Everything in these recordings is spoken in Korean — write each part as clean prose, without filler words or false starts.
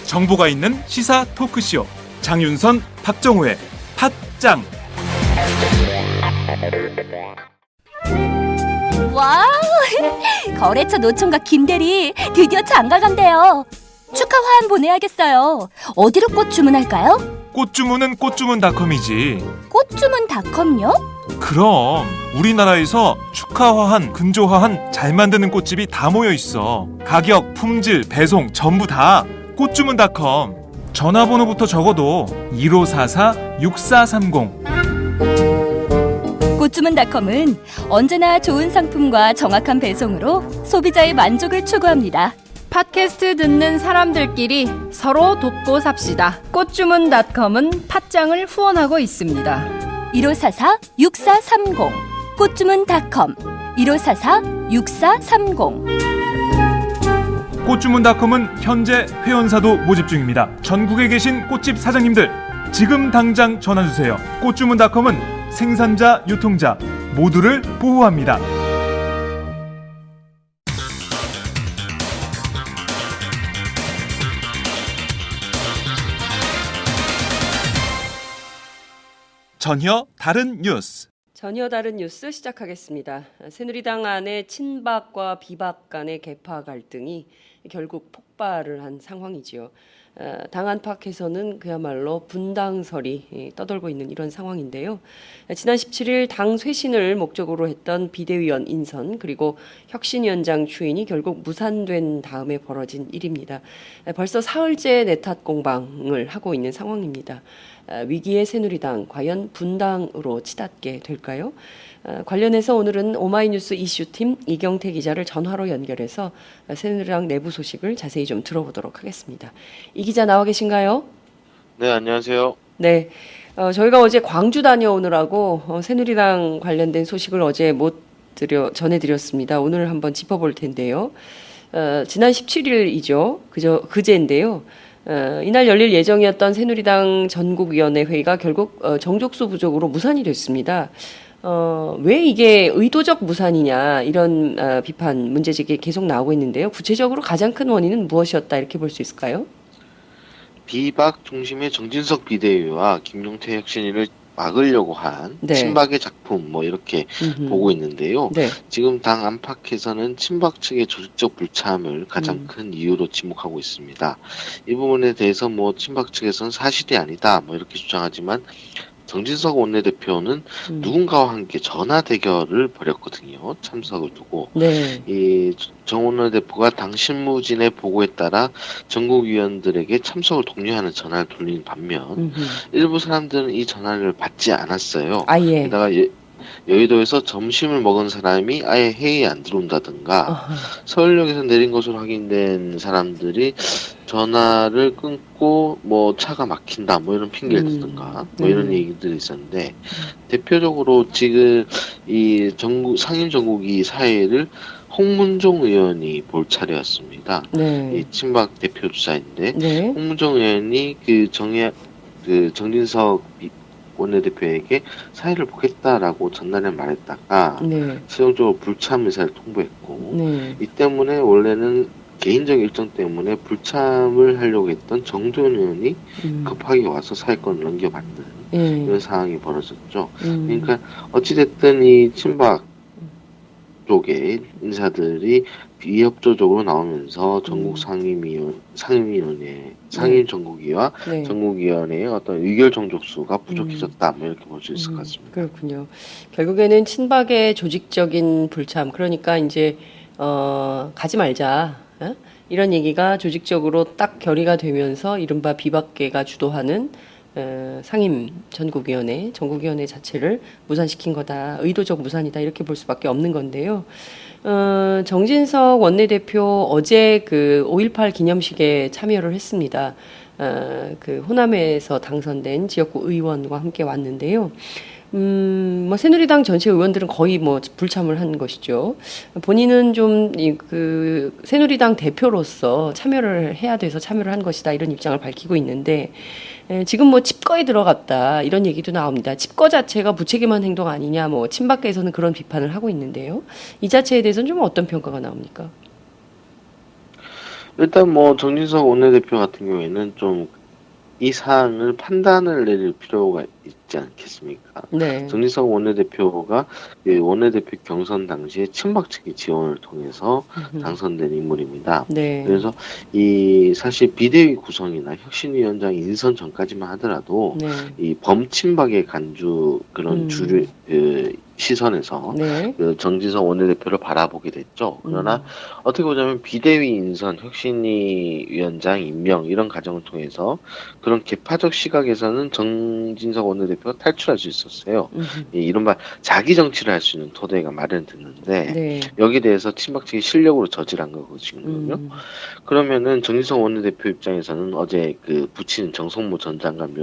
정보가 있는 시사 토크쇼 장윤선, 박정호의 팟짱. 와우! 거래처 노총각 김대리 드디어 장가 간대요. 축하 화한 보내야겠어요. 어디로 꽃 주문할까요? 꽃 주문은 꽃주문닷컴이지. 꽃주문닷컴요? 그럼 우리나라에서 축하화한, 근조화한 잘 만드는 꽃집이 다 모여 있어. 가격, 품질, 배송 전부 다 꽃주문닷컴. 전화번호부터 적어도 1544-6430. 꽃주문닷컴은 언제나 좋은 상품과 정확한 배송으로 소비자의 만족을 추구합니다. 팟캐스트 듣는 사람들끼리 서로 돕고 삽시다. 꽃주문닷컴은 팟짱을 후원하고 있습니다. 1544-6430 꽃주문닷컴 1544-6430. 꽃주문닷컴은 현재 회원사도 모집 중입니다. 전국에 계신 꽃집 사장님들 지금 당장 전화주세요. 꽃주문닷컴은 생산자, 유통자 모두를 보호합니다. 전혀 다른 뉴스. 전혀 다른 뉴스 시작하겠습니다. 새누리당 안에 친박과 비박 간의 계파 갈등이 결국 폭발을 한 상황이지요. 당 안팎에서는 그야말로 분당설이 떠돌고 있는 이런 상황인데요. 지난 17일 당 쇄신을 목적으로 했던 비대위원 인선 그리고 혁신위원장 추인이 결국 무산된 다음에 벌어진 일입니다. 벌써 사흘째 내탓 공방을 하고 있는 상황입니다. 위기의 새누리당 과연 분당으로 치닫게 될까요? 관련해서 오늘은 오마이뉴스 이슈팀 이경태 기자를 전화로 연결해서 새누리당 내부 소식을 자세히 좀 들어보도록 하겠습니다. 이 기자 나와 계신가요? 네, 안녕하세요. 네, 저희가 어제 광주 다녀오느라고 새누리당 관련된 소식을 어제 못 전해드렸습니다. 오늘 한번 짚어볼 텐데요. 지난 17일이죠. 그제인데요. 이날 열릴 예정이었던 새누리당 전국위원회 회의가 결국 정족수 부족으로 무산이 됐습니다. 왜 이게 의도적 무산이냐 이런 비판 문제제기 계속 나오고 있는데요. 구체적으로 가장 큰 원인은 무엇이었다 이렇게 볼 수 있을까요? 비박 중심의 정진석 비대위와 김용태 혁신위를 막으려고 한 네. 친박의 작품 이렇게 보고 있는데요. 네. 지금 당 안팎에서는 친박 측의 조직적 불참을 가장 큰 이유로 지목하고 있습니다. 이 부분에 대해서 친박 측에서는 사실이 아니다 이렇게 주장하지만 정진석 원내대표는 누군가와 함께 전화 대결을 벌였거든요. 참석을 두고. 네. 이 정 원내대표가 당 실무진의 보고에 따라 전국위원들에게 참석을 독려하는 전화를 돌리는 반면 일부 사람들은 이 전화를 받지 않았어요. 아예. 게다가 여의도에서 점심을 먹은 사람이 아예 회의에 안 들어온다든가 서울역에서 내린 것으로 확인된 사람들이 전화를 끊고 차가 막힌다 이런 핑계를 대든가 이런 얘기들이 있었는데 대표적으로 지금 이 상임 전국위 사회를 홍문종 의원이 볼 차례였습니다. 네. 이 친박 대표 주자인데 네. 홍문종 의원이 정진석 원내대표에게 사의를 보겠다라고 전날에 말했다가 네. 최종적으로 불참 의사를 통보했고 네. 이 때문에 원래는 개인적 일정 때문에 불참을 하려고 했던 정도현 의원이 급하게 와서 사회권을 넘겨받는 이런 상황이 벌어졌죠. 그러니까 어찌됐든 이 친박 쪽의 인사들이 비협조적으로 나오면서 전국 상임전국위와 네. 전국위원회의 어떤 의결 정족수가 부족해졌다 이렇게 볼 수 있을 것 같습니다. 그렇군요. 결국에는 친박의 조직적인 불참, 그러니까 이제 가지 말자 이런 얘기가 조직적으로 딱 결의가 되면서 이른바 비박계가 주도하는 상임 전국위원회, 전국위원회 자체를 무산시킨 거다, 의도적 무산이다 이렇게 볼 수밖에 없는 건데요. 정진석 원내대표 어제 그 5.18 기념식에 참여를 했습니다. 그 호남에서 당선된 지역구 의원과 함께 왔는데요. 새누리당 전체 의원들은 거의 불참을 한 것이죠. 본인은 좀 그 새누리당 대표로서 참여를 해야 돼서 참여를 한 것이다 이런 입장을 밝히고 있는데 지금 뭐 칩거에 들어갔다 이런 얘기도 나옵니다. 칩거 자체가 무책임한 행동 아니냐 뭐 친박계에서는 그런 비판을 하고 있는데요. 이 자체에 대해서는 좀 어떤 평가가 나옵니까? 일단 뭐 정진석 원내대표 같은 경우에는 좀 이 사안을 판단을 내릴 필요가 있지 않겠습니까? 네. 정진석 원내대표가 그 원내대표 경선 당시에 친박 측의 지원을 통해서 당선된 인물입니다. 네. 그래서 이 사실 비대위 구성이나 혁신위원장 인선 전까지만 하더라도 네. 이 범친박의 간주 그런 음. 주류 시선에서 네. 그 정진석 원내대표를 바라보게 됐죠. 그러나 어떻게 보자면 비대위 인선, 혁신위 위원장 임명 이런 과정을 통해서 그런 개파적 시각에서는 정진석 원내대표가 탈출할 수 있었어요. 이 이른바 자기 정치를 할 수 있는 토대가 마련됐는데 네. 여기에 대해서 친박 측이 실력으로 저질한 거거든요. 음. 그러면은 정진석 원내대표 입장에서는 어제 그 부친 정성모 전 장관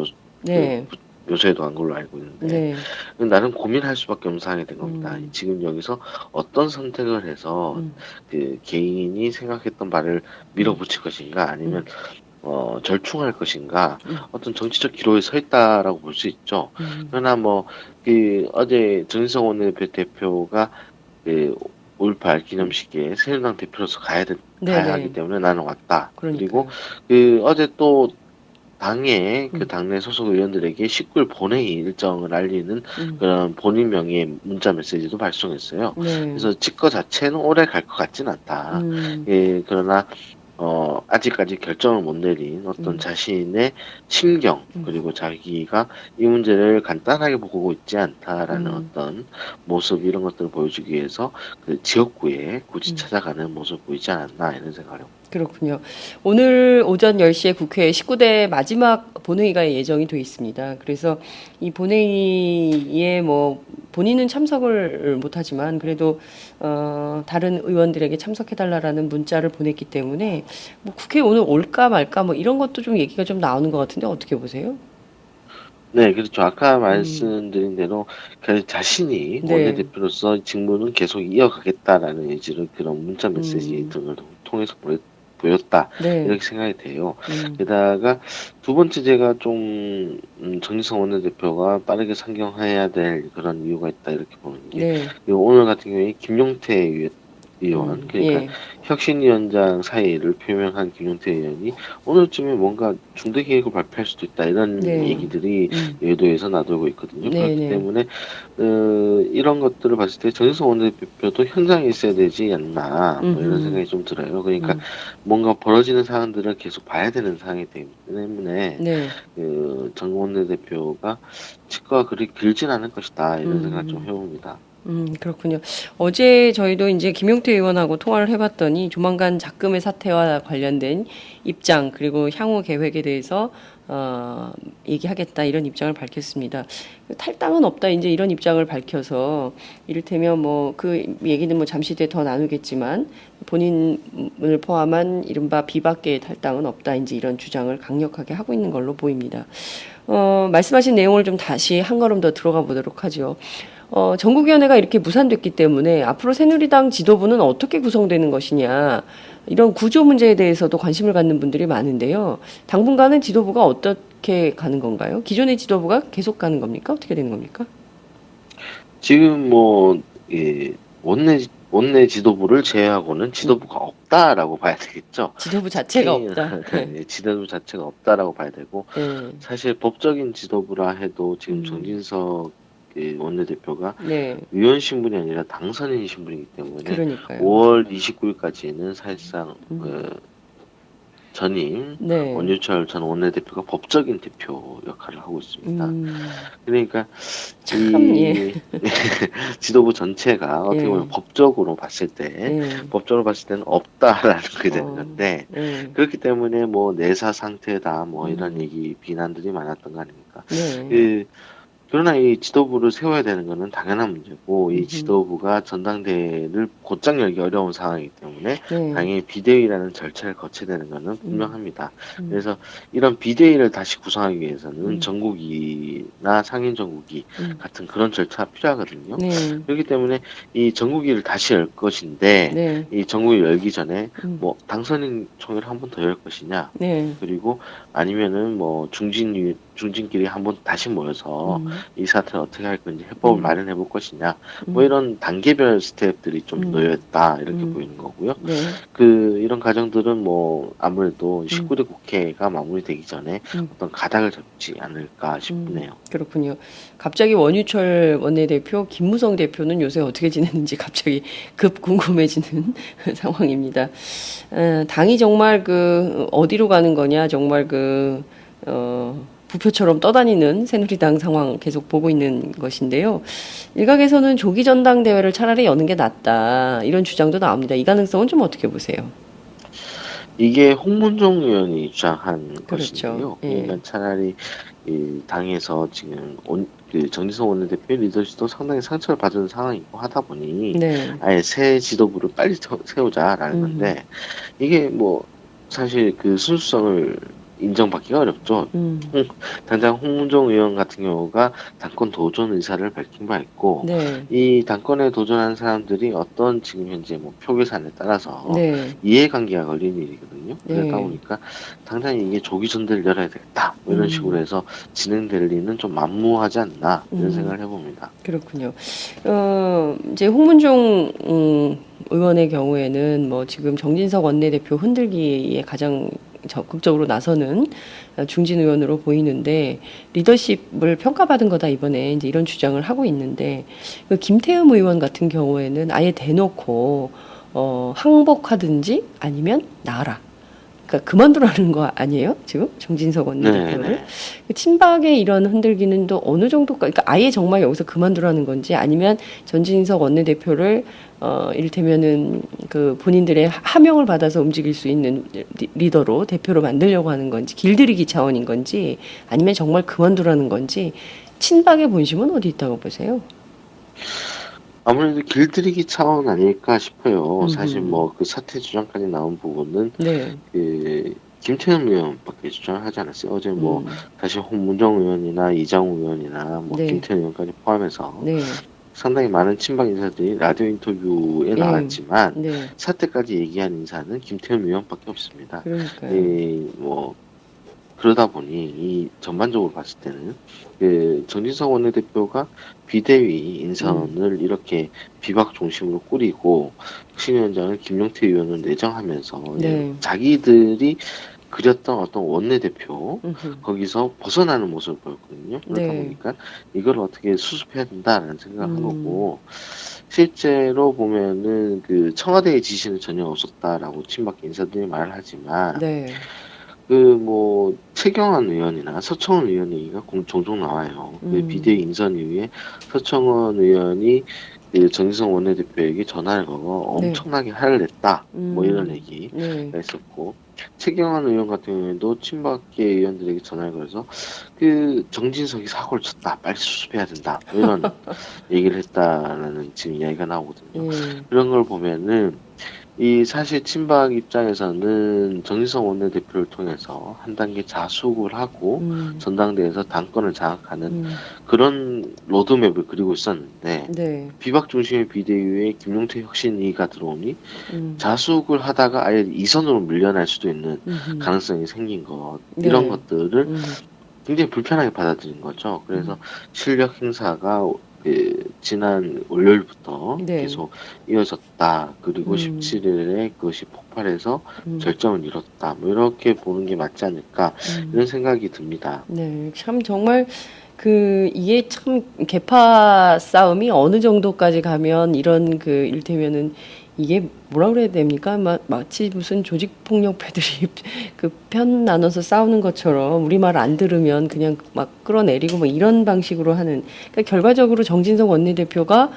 네. 묘소에도 한 걸로 알고 있는데 네. 나름 고민할 수밖에 없는 상황이 된 겁니다. 지금 여기서 어떤 선택을 해서 그 개인이 생각했던 바를 밀어붙일 것인가 아니면 절충할 것인가 어떤 정치적 기로에 서 있다라고 볼 수 있죠. 그러나 뭐 그 어제 정진석 원내대표가 그 5.18 기념식에 새누리당 대표로서 가야 네네. 하기 때문에 나는 왔다. 그러니까요. 그리고 그 어제 또 당의 그 당내 소속 의원들에게 19일 본회의 일정을 알리는 그런 본인 명의의 문자 메시지도 발송했어요. 네. 그래서 직거 자체는 오래 갈 것 같진 않다. 예, 그러나 아직까지 결정을 못 내린 어떤 자신의 심경 그리고 자기가 이 문제를 간단하게 보고 있지 않다라는 어떤 모습 이런 것들을 보여주기 위해서 그 지역구에 굳이 찾아가는 모습을 보이지 않았나 이런 생각을 해요. 그렇군요. 오늘 오전 10시에 국회 19대 마지막 본회의가 예정이 돼 있습니다. 그래서 이 본회의에 뭐 본인은 참석을 못하지만 그래도 다른 의원들에게 참석해달라는 문자를 보냈기 때문에 뭐 국회에 오늘 올까 말까 뭐 이런 것도 좀 얘기가 좀 나오는 것 같은데 어떻게 보세요? 네, 그렇죠. 아까 말씀드린 대로 그 자신이 네. 원내대표로서 직무는 계속 이어가겠다라는 의지를 그런 문자 메시지 등을 통해서 보였다. 네. 이렇게 생각이 돼요. 게다가 두 번째 제가 좀 정진석 원내대표가 빠르게 상경해야 될 그런 이유가 있다 이렇게 보는 게 네. 그리고 오늘 같은 경우에 김용태 의원 그러니까 예. 혁신위원장 사의를 표명한 김용태 의원이 오늘쯤에 뭔가 중대 계획을 발표할 수도 있다 이런 네. 얘기들이 여의도에서 나돌고 있거든요. 네, 그렇기 네. 때문에 이런 것들을 봤을 때 정진석 원내대표도 현장에 있어야 되지 않나 뭐 이런 생각이 좀 들어요. 그러니까 뭔가 벌어지는 상황들을 계속 봐야 되는 상황이기 때문에 네. 정 원내대표가 치과가 그리 길진 않을 것이다 이런 생각 좀 해봅니다. 그렇군요. 어제 저희도 이제 김용태 의원하고 통화를 해봤더니 조만간 작금의 사태와 관련된 입장 그리고 향후 계획에 대해서 얘기하겠다 이런 입장을 밝혔습니다. 탈당은 없다 이제 이런 입장을 밝혀서 이를테면 뭐 그 얘기는 뭐 잠시 뒤에 더 나누겠지만 본인을 포함한 이른바 비박계의 탈당은 없다 이제 이런 주장을 강력하게 하고 있는 걸로 보입니다. 말씀하신 내용을 좀 다시 한 걸음 더 들어가 보도록 하죠. 전국위원회가 이렇게 무산됐기 때문에 앞으로 새누리당 지도부는 어떻게 구성되는 것이냐 이런 구조 문제에 대해서도 관심을 갖는 분들이 많은데요. 당분간은 지도부가 어떻게 가는 건가요? 기존의 지도부가 계속 가는 겁니까? 어떻게 되는 겁니까? 지금 뭐 원내 지도부를 제외하고는 지도부가 없다라고 봐야 되겠죠. 지도부 자체가 없다. 네, 지도부 자체가 없다라고 봐야 되고 네. 사실 법적인 지도부라 해도 지금 정진석 원내대표가 네. 위원 신분이 아니라 당선인 신분이기 때문에 그러니까요. 5월 29일까지는 사실상 전임 네. 원유철 전 원내대표가 법적인 대표 역할을 하고 있습니다. 그러니까 참, 이 예. 지도부 전체가 어떻게 보면 예. 법적으로 봤을 때 네. 법적으로 봤을 때는 없다라는 게 되는 건데 네. 그렇기 때문에 뭐 내사 상태다 뭐 이런 얘기 비난들이 많았던 거 아닙니까? 네. 그 그러나 이 지도부를 세워야 되는 것은 당연한 문제고 이 지도부가 전당대회를 곧장 열기 어려운 상황이기 때문에 네. 당연히 비대위라는 절차를 거쳐야 되는 것은 분명합니다. 그래서 이런 비대위를 다시 구성하기 위해서는 전국위나 상임정국위 같은 그런 절차가 필요하거든요. 네. 그렇기 때문에 이 전국위를 다시 열 것인데 네. 이 전국위 열기 전에 뭐 당선인 총회를 한 번 더 열 것이냐 네. 그리고 아니면은 뭐 중진끼리 한번 다시 모여서 이 사태를 어떻게 할 건지 해법을 마련해 볼 것이냐 뭐 이런 단계별 스텝들이 좀 놓여있다 이렇게 보이는 거고요. 네. 이런 과정들은 뭐 아무래도 19대 국회가 마무리되기 전에 어떤 가닥을 잡지 않을까 싶네요. 그렇군요. 갑자기 원유철 원내대표, 김무성 대표는 요새 어떻게 지내는지 갑자기 급 궁금해지는 상황입니다. 당이 정말 어디로 가는 거냐, 정말 부표처럼 떠다니는 새누리당 상황 계속 보고 있는 것인데요. 일각에서는 조기 전당대회를 차라리 여는 게 낫다 이런 주장도 나옵니다. 이 가능성은 좀 어떻게 보세요? 이게 홍문종 의원이 주장한 그렇죠. 것인데요. 예. 그러니까 차라리 이 당에서 지금 정진석 원내대표의 리더십도 상당히 상처를 받은 상황이고 하다 보니 네. 아예 새 지도부를 빨리 세우자라는 건데 이게 뭐 사실 순수성을 인정받기가 어렵죠. 당장 홍문종 의원 같은 경우가 당권 도전 의사를 밝힌 바 있고 네. 이 당권에 도전하는 사람들이 어떤 지금 현재 뭐 표 계산에 따라서 네. 이해관계가 걸리는 일이거든요. 그러다 네. 보니까 당장 이게 조기 전대를 열어야 되겠다 뭐 이런 식으로 해서 진행될 리는 좀 만무하지 않나 이런 생각을 해봅니다. 그렇군요. 이제 홍문종 의원의 경우에는 뭐 지금 정진석 원내대표 흔들기에 가장 적극적으로 나서는 중진 의원으로 보이는데 리더십을 평가받은 거다 이번에 이제 이런 주장을 하고 있는데 김태흠 의원 같은 경우에는 아예 대놓고 항복하든지 아니면 나와라. 그러니까 그만두라는 거 아니에요? 지금 정진석 원내대표를 네. 친박의 이런 흔들기는 또 어느 정도까? 그러니까 아예 정말 여기서 그만두라는 건지 아니면 전진석 원내대표를 이를테면은 본인들의 하명을 받아서 움직일 수 있는 리더로 대표로 만들려고 하는 건지 길들이기 차원인 건지 아니면 정말 그만두라는 건지 친박의 본심은 어디 있다고 보세요? 아무래도 길들이기 차원 아닐까 싶어요. 사실 뭐 사퇴 주장까지 나온 부분은 네. 김태흠 의원밖에 주장을 하지 않았어요. 어제 뭐 사실 홍문정 의원이나 이장우 의원이나 뭐 네. 김태흠 의원까지 포함해서 네. 상당히 많은 친박 인사들이 라디오 인터뷰에 나왔지만 네. 사태까지 얘기한 인사는 김태흠 의원밖에 없습니다. 그러니까요. 뭐 그러다 보니 이 전반적으로 봤을 때는 정진석 원내대표가 비대위 인선을 이렇게 비박 중심으로 꾸리고 혁신위원장을 김용태 의원을 내정하면서 네. 자기들이 그렸던 어떤 원내대표 거기서 벗어나는 모습을 보였거든요. 그러다 네. 보니까 이걸 어떻게 수습해야 된다라는 생각을 한 거고 실제로 보면은 청와대의 지시는 전혀 없었다라고 친박 인사들이 말을 하지만 네. 뭐 최경환 의원이나 서청원 의원 얘기가 종종 나와요. 비대위 인선 이후에 서청원 의원이 정진석 원내대표에게 전화를 걸어 네. 엄청나게 화를 냈다. 뭐 이런 얘기가 네. 있었고 최경환 의원 같은 경우에도 친박계 의원들에게 전화를 걸어서 정진석이 사고를 쳤다. 빨리 수습해야 된다. 뭐 이런 얘기를 했다라는 지금 이야기가 나오거든요. 그런 걸 보면은 사실 친박 입장에서는 정진석 원내대표를 통해서 한 단계 자숙을 하고 전당대회에서 당권을 장악하는 그런 로드맵을 그리고 있었는데 네. 비박 중심의 비대위에 김용태 혁신위가 들어오니 자숙을 하다가 아예 이선으로 밀려날 수도 있는 가능성이 생긴 것 이런 네. 것들을 굉장히 불편하게 받아들인 거죠. 그래서 실력 행사가 지난 월요일부터 네. 계속 이어졌다. 그리고 17일에 그것이 폭발해서 절정을 이뤘다. 뭐 이렇게 보는 게 맞지 않을까 이런 생각이 듭니다. 네, 참 정말 이게 참 계파 싸움이 어느 정도까지 가면 이런 일테면은 이게 뭐라 그래야 됩니까? 마치 무슨 조직 폭력배들이 편 나눠서 싸우는 것처럼 우리 말 안 들으면 그냥 막 끌어내리고 뭐 이런 방식으로 하는. 그러니까 결과적으로 정진석 원내대표가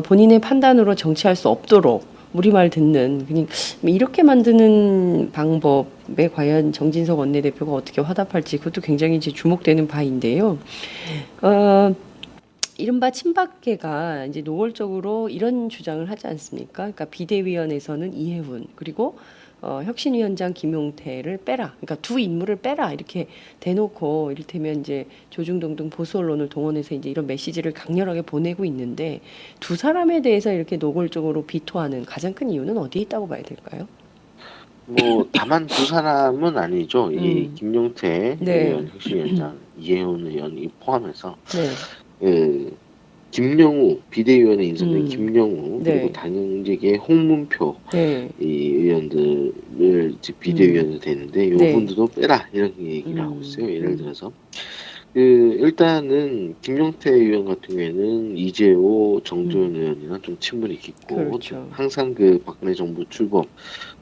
본인의 판단으로 정치할 수 없도록 우리 말 듣는 그러니까 이렇게 만드는 방법에 과연 정진석 원내대표가 어떻게 화답할지 그것도 굉장히 이제 주목되는 바인데요. 이른바 친박계가 이제 노골적으로 이런 주장을 하지 않습니까? 그러니까 비대위원회에서는 이해훈 그리고 혁신위원장 김용태를 빼라. 그러니까 두 인물을 빼라. 이렇게 대놓고 이를테면 이제 조중동 등 보수 언론을 동원해서 이제 이런 메시지를 강렬하게 보내고 있는데 두 사람에 대해서 이렇게 노골적으로 비토하는 가장 큰 이유는 어디에 있다고 봐야 될까요? 뭐 다만 두 사람은 아니죠. 이 음. 김용태 네. 의원 혁신위원장, 이해훈 의원이 포함해서 네. 김영우 비대위원회 인선된 네. 김영우 그리고 당연직의 홍문표 네. 이 의원들을 즉 비대위원회 되는데 요 네. 분들도 빼라 이런 얘기를 하고 있어요. 예를 음. 들어서 일단은 김용태 의원 같은 경우에는 이재호, 정조연 의원이랑 좀 친분이 깊고 그렇죠. 항상 그 박근혜 정부 출범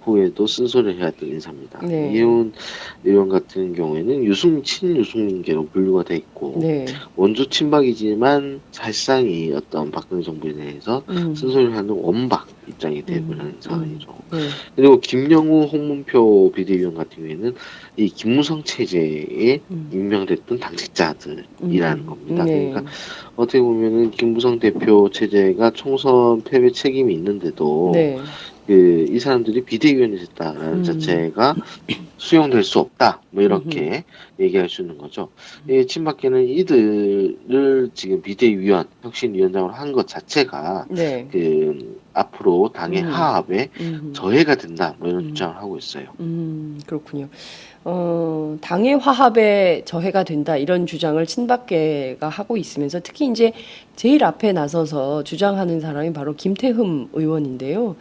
후에도 쓴소리를 해왔던 인사입니다. 네. 이해훈 의원 같은 경우에는 친유승계로 분류가 돼 있고 네. 원조 친박이지만 사실상 이 어떤 박근혜 정부에 대해서 쓴소리를 하는 원박 입장이 되어버리는 상황이죠. 네. 그리고 김영우, 홍문표 비대위원 같은 경우에는 이 김무성 체제에 임명됐던 당직자들이라는 겁니다. 네. 그러니까 어떻게 보면은 김무성 대표 체제가 총선 패배 책임이 있는데도 네. 이 사람들이 비대위원이 됐다라는 자체가 수용될 수 없다. 뭐 이렇게 얘기할 수 있는 거죠. 이 친박계는 이들을 지금 비대위원, 혁신위원장으로 한 것 자체가 네. 앞으로 당의 하합에 음. 저해가 된다. 뭐 이런 주장을 하고 있어요. 그렇군요. 당의 화합에 저해가 된다 이런 주장을 친박계가 하고 있으면서 특히 이제 제일 앞에 나서서 주장하는 사람이 바로 김태흠 의원인데요.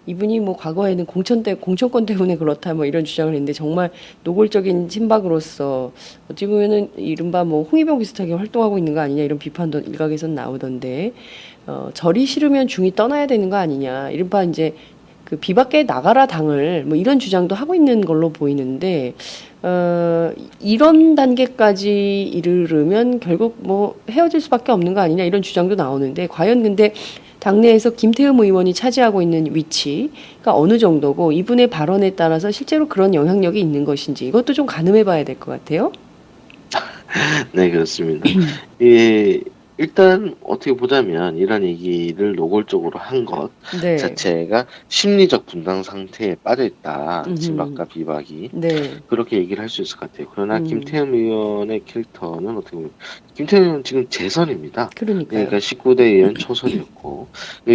이분이 뭐 과거에는 공천권 때문에 그렇다 뭐 이런 주장을 했는데 정말 노골적인 친박으로서 어찌 보면은 이른바 뭐 홍위병 비슷하게 활동하고 있는 거 아니냐 이런 비판도 일각에선 나오던데 절이 싫으면 중이 떠나야 되는 거 아니냐 이른바 이제 그 비박계 나가라 당을 뭐 이런 주장도 하고 있는 걸로 보이는데 이런 단계까지 이르르면 결국 뭐 헤어질 수밖에 없는 거 아니냐 이런 주장도 나오는데 과연 근데 당내에서 김태흠 의원이 차지하고 있는 위치가 어느 정도고 이분의 발언에 따라서 실제로 그런 영향력이 있는 것인지 이것도 좀 가늠해 봐야 될 것 같아요. 네, 그렇습니다. 일단 어떻게 보자면 이런 얘기를 노골적으로 한 것 네. 자체가 심리적 분당 상태에 빠져 있다. 음흠. 친박과 비박이 네. 그렇게 얘기를 할 수 있을 것 같아요. 그러나 음. 김태흠 의원의 캐릭터는 어떻게 보면 김태흠 의원은 지금 재선입니다. 그러니까요. 그러니까 19대 의원 초선이었고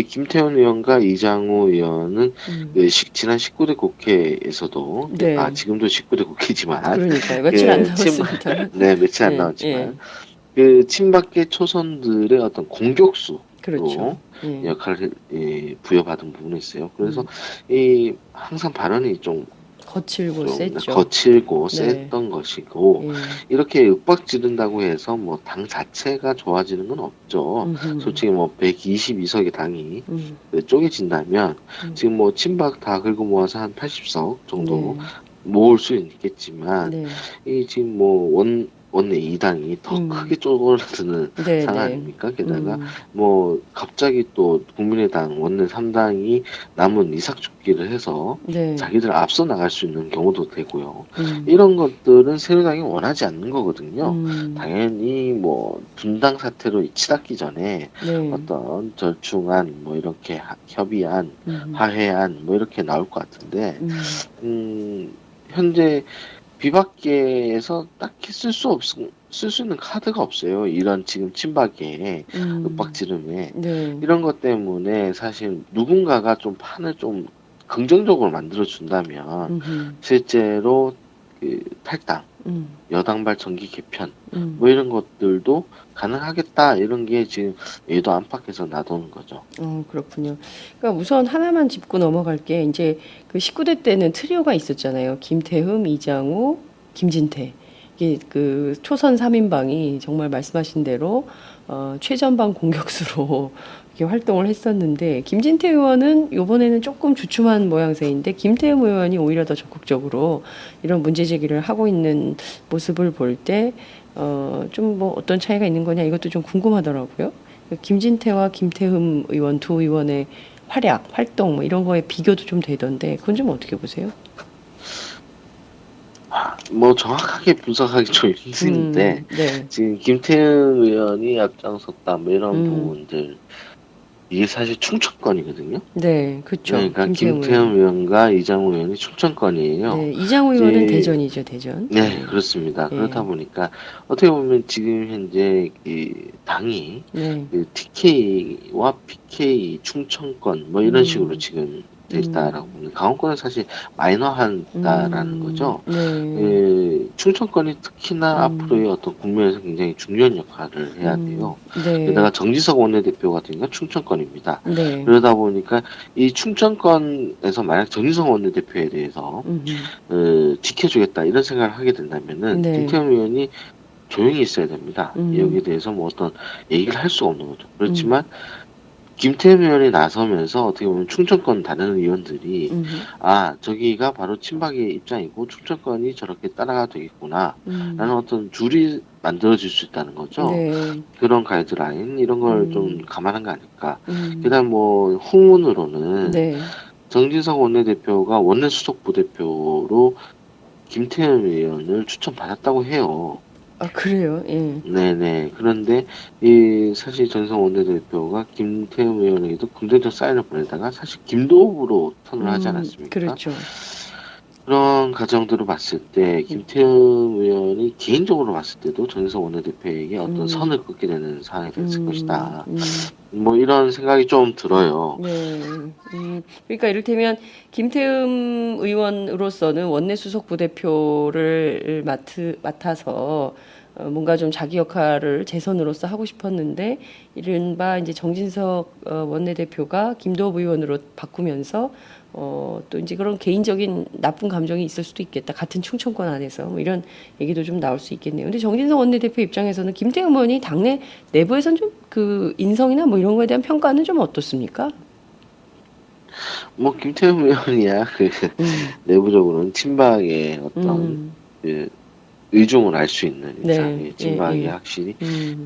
김태훈 의원과 이장우 의원은 지난 19대 국회에서도 네. 지금도 19대 국회지만 그러니까요. 며칠 안 친- 남았습니다. 네 며칠 안 예, 남았지만 그 친박계 초선들의 어떤 공격수 그렇죠. 예. 역할을 부여받은 부분이 있어요. 그래서 항상 발언이 좀 거칠고 셌죠. 거칠고 네. 셌던 것이고 예. 이렇게 윽박 지른다고 해서 뭐 당 자체가 좋아지는 건 없죠. 솔직히 뭐 122석의 당이 쪼개진다면 지금 뭐 친박 다 긁어 모아서 한 80석 정도 모을 수 있겠지만 네. 이 지금 뭐 원내 2당이 더 크게 쪼그라드는 네, 상황 네. 아닙니까? 게다가 뭐 갑자기 또 국민의당 원내 3당이 남은 이삭죽기를 해서 네. 자기들 앞서 나갈 수 있는 경우도 되고요. 이런 것들은 새누리당이 원하지 않는 거거든요. 당연히 뭐 분당 사태로 치닫기 전에 네. 어떤 절충안 뭐 이렇게 협의안, 화해안 뭐 이렇게 나올 것 같은데 현재 비박계에서 딱히 쓸 수 있는 카드가 없어요. 이런 지금 친박의 윽박지름에 네. 이런 것 때문에 사실 누군가가 좀 판을 좀 긍정적으로 만들어 준다면 실제로 그 탈당, 여당발 정기 개편 뭐 이런 것들도 가능하겠다 이런 게 지금 예도 안팎에서 나도는 거죠. 그렇군요. 그러니까 우선 하나만 짚고 넘어갈게. 이제 그 19대 때는 트리오가 있었잖아요. 김태흠, 이장우, 김진태. 이게 그 초선 3인방이 정말 말씀하신 대로 최전방 공격수로 이렇게 활동을 했었는데 그태 의원은 이번에는 조금 주춤한 모양새인데 김태흠 의원이 오히려 더 적극적으로 이런 문제 제기를 하고 있는 모습을 볼 때 좀 뭐 어떤 차이가 있는 거냐 이것도 좀 궁금하더라고요. 김진태와 김태흠 의원 두 의원의 활동 뭐 이런 거에 비교도 좀 되던데 그건 좀 어떻게 보세요? 뭐 정확하게 분석하기 좀 힘든데 네. 지금 김태흠 의원이 앞장섰다 뭐 이런 음. 부분들 이게 사실 충청권이거든요. 네, 그렇죠. 그러니까 김태흠 김태흠 의원과 이장우 의원이 충청권이에요. 네, 이장우 의원은 이제- 대전이죠, 대전. 네, 그렇습니다. 네. 그렇다 보니까 어떻게 보면 지금 현재 이 당이 네. 그 TK와 PK 충청권 뭐 이런 음. 식으로 지금 돼 있다라고 보면 강원권은 사실 마이너하다라는 거죠. 네. 그 충청권이 특히나 음. 앞으로의 어떤 국면에서 굉장히 중요한 역할을 해야 돼요. 네. 게다가 정지석 원내대표 같은 경우는 충청권입니다. 네. 그러다 보니까 이 충청권에서 만약 정지석 원내대표에 대해서 지켜주겠다 이런 생각을 하게 된다면은 네. 김태형 의원이 조용히 있어야 됩니다. 음. 여기에 대해서 뭐 어떤 얘기를 할 수가 없는 거죠. 그렇지만 김태형 의원이 나서면서 어떻게 보면 충청권 다른 의원들이 아 저기가 바로 친박의 입장이고 충청권이 저렇게 따라가 되겠구나 라는 어떤 줄이 만들어질 수 있다는 거죠. 네. 그런 가이드라인 이런 걸 음. 좀 감안한 거 아닐까. 음. 그다음 뭐 후문으로는 네. 정진석 원내대표가 원내수석 부대표로 김태현 의원을 추천받았다고 해요. 아, 그래요? 예. 네네. 그런데 이 사실 정진석 원내대표가 김태현 의원에게도 긍정적 사인을 보내다가 사실 김도읍으로 선을 하지 않았습니까? 그렇죠. 그런 과정들을 봤을 때 김태현 의원이 개인적으로 봤을 때도 정진석 원내대표에게 어떤 선을 긋게 되는 상황이 됐을 것이다. 뭐 이런 생각이 좀 들어요. 네. 그러니까 이를테면 김태흠 의원으로서는 원내 수석 부대표를 맡아서 뭔가 좀 자기 역할을 재선으로서 하고 싶었는데 이른바 이제 정진석 원내대표가 김도읍 의원으로 바꾸면서 또 이제 그런 개인적인 나쁜 감정이 있을 수도 있겠다. 같은 충청권 안에서 뭐 이런 얘기도 좀 나올 수 있겠네요. 근데 정진석 원내대표 입장에서는 김태흠 의원이 당내 내부에서는 좀 그 인성이나 뭐 이런 거에 대한 평가는 좀 어떻습니까? 뭐 김태현 의원이야 그 내부적으로는 친박의 어떤 그 의중을 알 수 있는 네. 이상의 친박이 예, 예. 확실히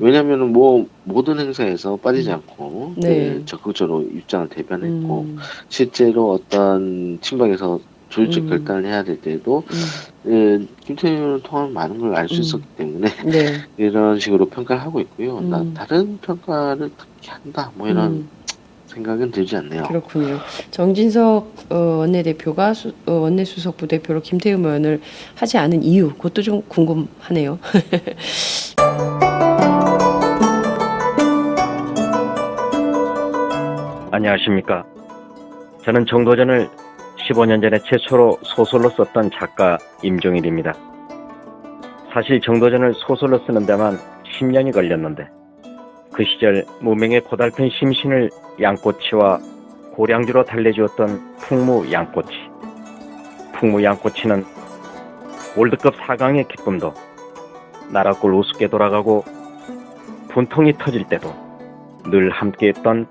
왜냐하면은 뭐 모든 행사에서 빠지지 않고 네. 그 적극적으로 입장을 대변했고 실제로 어떤 친박에서 조직적 결단을 해야 될 때도 김태현 의원을 통한 많은 걸 알 수 있었기 때문에 네. 이런 식으로 평가를 하고 있고요. 다른 평가를 특히 한다 뭐 이런 생각은 들지 않네요. 그렇군요. 정진석 원내대표가 원내수석 부대표로 김태흠 의원을 하지 않은 이유, 그것도 좀 궁금하네요. 안녕하십니까. 저는 정도전을 15년 전에 최초로 소설로 썼던 작가 임종일입니다. 사실 정도전을 소설로 쓰는 데만 10년이 걸렸는데 그 시절 무명의 고달픈 심신을 양꼬치와 고량주로 달래주었던 풍무 양꼬치. 풍무 양꼬치는 월드컵 4강의 기쁨도 나라골 우습게 돌아가고 분통이 터질 때도 늘 함께했던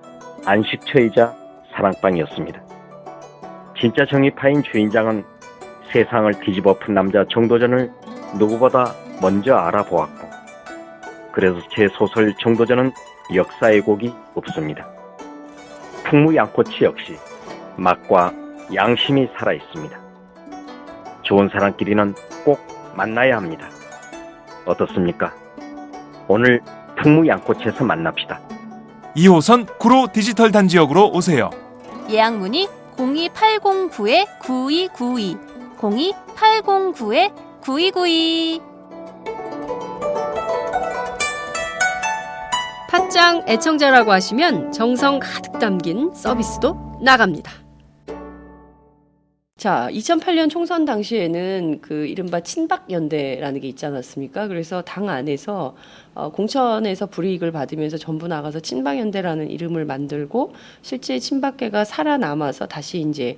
안식처이자 사랑방이었습니다. 진짜 정의파인 주인장은 세상을 뒤집어 푼 남자 정도전을 누구보다 먼저 알아보았고 그래서 제 소설 정도전은 역사의 곡이 없습니다. 풍무 양꼬치 역시 맛과 양심이 살아있습니다. 좋은 사람끼리는 꼭 만나야 합니다. 어떻습니까? 오늘 풍무 양꼬치에서 만납시다. 2호선 구로 디지털 단지역으로 오세요. 예약 문의 02809-9292 02809-9292. 팟짱 애청자라고 하시면 정성 가득 담긴 서비스도 나갑니다. 자, 2008년 총선 당시에는 그 이른바 친박연대라는 게 있지 않았습니까? 그래서 당 안에서 공천에서 불이익을 받으면서 전부 나가서 친박연대라는 이름을 만들고 실제 친박계가 살아남아서 다시 이제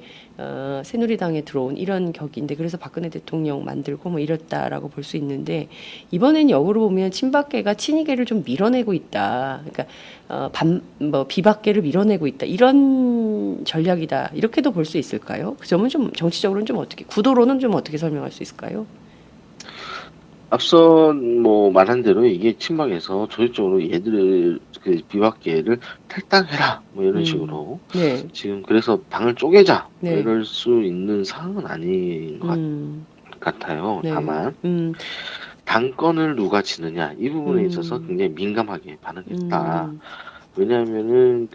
새누리당에 들어온 이런 격인데 그래서 박근혜 대통령 만들고 뭐 이랬다라고 볼 수 있는데 이번엔 역으로 보면 친박계가 친이계를 좀 밀어내고 있다. 그러니까 비박계를 밀어내고 있다. 이런 전략이다. 이렇게도 볼 수 있을까요? 그 점은 좀 정치적으로는 좀 어떻게 구도로는 좀 어떻게 설명할 수 있을까요? 앞서 뭐 말한 대로 이게 친박에서 조직적으로 얘들을 그 비박계를 탈당해라 뭐 이런 식으로 네. 지금 그래서 당을 쪼개자 뭐 네. 이럴 수 있는 상황은 아닌 것 같아요. 네. 다만 음, 당권을 누가 지느냐 이 부분에 음. 있어서 굉장히 민감하게 반응했다. 음, 왜냐하면은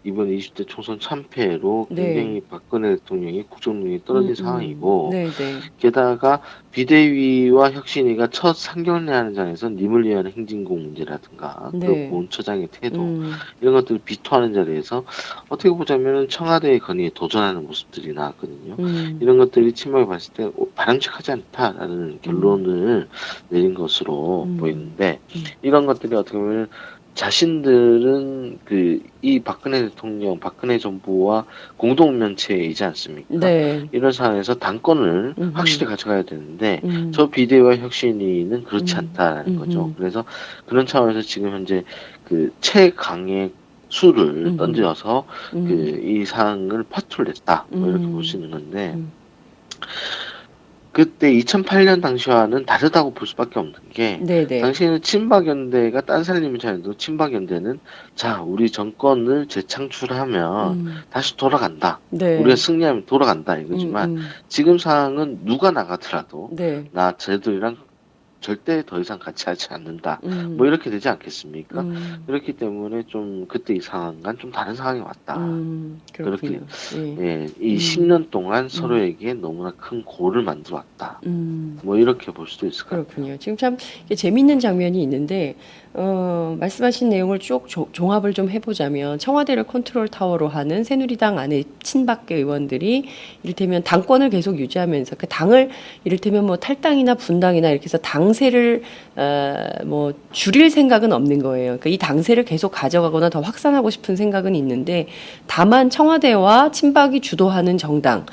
이번 20대 총선 참패로 네. 굉장히 박근혜 대통령이 국정능력이 떨어진 상황이고 네, 네. 게다가 비대위와 혁신위가 첫 상견례하는 장에서 님을 위한 행진곡 문제라든가 네. 그 보훈처장의 태도 이런 것들을 비토하는 자리에서 어떻게 보자면 청와대의 건의에 도전하는 모습들이 나왔거든요. 이런 것들이 친박에 봤을 때 바람직하지 않다라는 결론을 내린 것으로 보이는데 이런 것들이 어떻게 보면 자신들은 이 박근혜 대통령, 박근혜 정부와 공동면체이지 않습니까? 네. 이런 상황에서 당권을 확실히 가져가야 되는데 저 비대위와 혁신위는 그렇지 않다라는 거죠. 그래서 그런 차원에서 지금 현재 최강의 수를 던져서 이 사항을 파토냈다 뭐 이렇게 볼 수 있는 건데 그때 2008년 당시와는 다르다고 볼 수밖에 없는 게 네네. 당시에는 친박연대가 딴 살림을 차려도 친박연대는 자 우리 정권을 재창출하면 다시 돌아간다. 네. 우리가 승리하면 돌아간다 이거지만 지금 상황은 누가 나가더라도 네. 나 쟤들이랑 절대 더 이상 같이 하지 않는다. 뭐 이렇게 되지 않겠습니까? 그렇기 때문에 좀 그때 이 상황과는 좀 다른 상황이 왔다. 그렇군요. 예, 이 10년 동안 서로에게 너무나 큰 고를 만들어 왔다. 뭐 이렇게 볼 수도 있을 것 같아요. 그렇군요. 지금 참 재미있는 장면이 있는데 말씀하신 내용을 쭉 종합을 좀 해보자면 청와대를 컨트롤 타워로 하는 새누리당 안에 친박계 의원들이 이를테면 당권을 계속 유지하면서 그 당을 이를테면 뭐 탈당이나 분당이나 이렇게 해서 당세를 뭐 줄일 생각은 없는 거예요. 그러니까 이 당세를 계속 가져가거나 더 확산하고 싶은 생각은 있는데 다만 청와대와 친박이 주도하는 정당